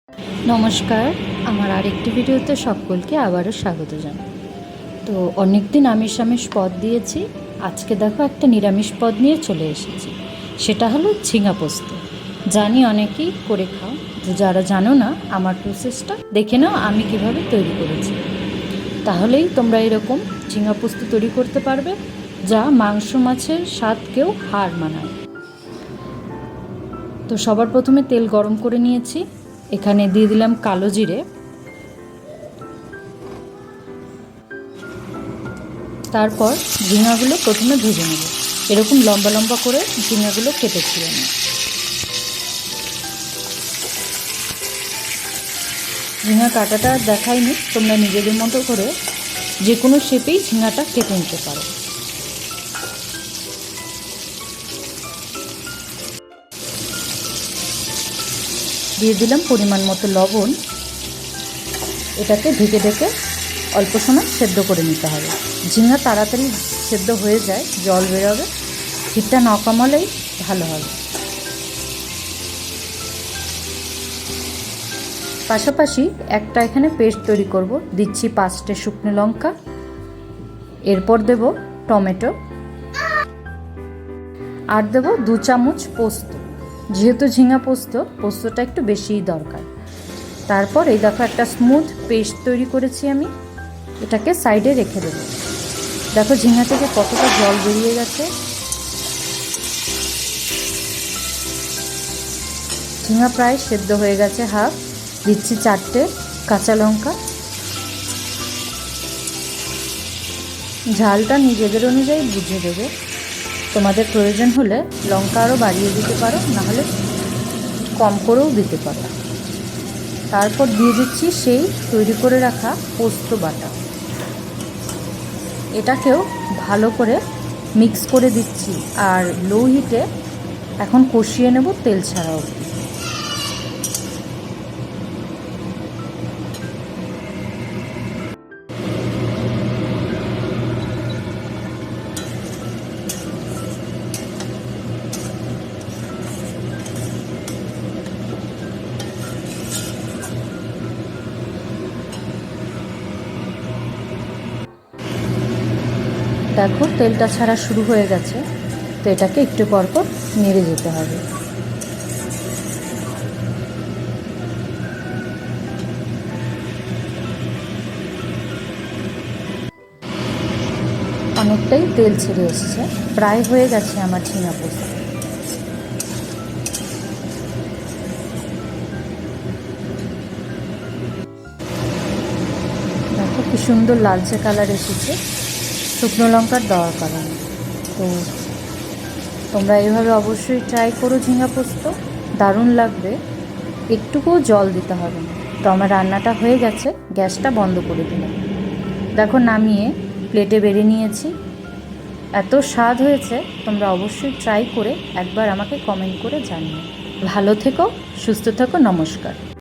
নমস্কার, আমার আরেকটি ভিডিওতে সকলকে আবারও স্বাগত জানাই। তো অনেক দিন আমিষ আমিষ পদ দিয়েছি, আজকে দেখো একটা নিরামিষ পদ নিয়ে চলে এসেছি। সেটা হলো ঝিঙা পোস্ত। জানি অনেকেই করে খাও, তো যারা জানো না আমার প্রসেসটা দেখে নাও আমি কিভাবে তৈরি করেছি। তাহলেই তোমরা এরকম ঝিঙা পোস্ত তৈরি করতে পারবে, যা মাংস মাছের স্বাদকেও হার মানায়। তো সবার প্রথমে তেল গরম করে নিয়েছি, এখানে দিয়ে দিলাম কালো জিরে, তারপর ঝিঙাগুলো প্রথমে ভেজে নেব। এরকম লম্বা লম্বা করে ঝিঙাগুলো কেটেছি আমি। ঝিঙা কাটাটা দেখাইনি, তোমরা নিজেদের মতো করে যে কোনো শেপেই ঝিঙাটা কেটে নিতে পারো। দিয়ে দিলাম পরিমাণ মতো লবণ। এটাকে ঢেকে ঢেকে অল্প সময় সেদ্ধ করে নিতে হবে। ঝিঙা তাড়াতাড়ি সেদ্ধ হয়ে যায়, জল বেরোবে, হিটটা না কমালেই ভালো হবে। পাশাপাশি একটা এখানে পেস্ট তৈরি করব, দিচ্ছি 5টে শুকনো লঙ্কা, এরপর দেব টমেটো, আর দেব 2 চামচ পোস্ত। যেহেতু ঝিঙা পোস্তটা একটু বেশিই দরকার। তারপর এই দেখো একটা স্মুথ পেস্ট তৈরি করেছি আমি, এটাকে সাইডে রেখে দেব। দেখো ঝিঙা থেকে কতটা জল বেরিয়ে গেছে। ঝিঙা প্রায় সেদ্ধ হয়ে গেছে হাফ। দিচ্ছি 4টে কাঁচা লঙ্কা। ঝালটা নিজেদের অনুযায়ী বুঝে দেবে, তোমাদের প্রয়োজন হলে লঙ্কা আরও বাড়িয়ে দিতে পারো, নাহলে কম করেও দিতে পারো। তারপর দিয়ে দিচ্ছি সেই তৈরি করে রাখা পোস্ত বাটা। এটাকেও ভালো করে মিক্স করে দিচ্ছি, আর লো হিটে এখন কষিয়ে নেব তেল ছাড়া অবধি। দেখো তেলটা ছাড়া শুরু হয়ে গেছে, তো এটাকে একটু পর পর নেড়ে যেতে হবে। অনেকটাই তেল ছেড়ে এসেছে, প্রায় হয়ে গেছে আমার ঝিঙা পোস্ত। দেখো কি সুন্দর লালচে কালার এসেছে, শুকনো লঙ্কার দেওয়ার কারণে। তো তোমরা এইভাবে অবশ্যই ট্রাই করো ঝিঙা পোস্ত, দারুণ লাগবে। একটুকুও জল দিতে হবে না। তো আমার রান্নাটা হয়ে গেছে, গ্যাসটা বন্ধ করে দিলাম। দেখো নামিয়ে প্লেটে বেড়ে নিয়েছি। এত স্বাদ হয়েছে, তোমরা অবশ্যই ট্রাই করে একবার আমাকে কমেন্ট করে জানিও। ভালো থেকো, সুস্থ থেকো, নমস্কার।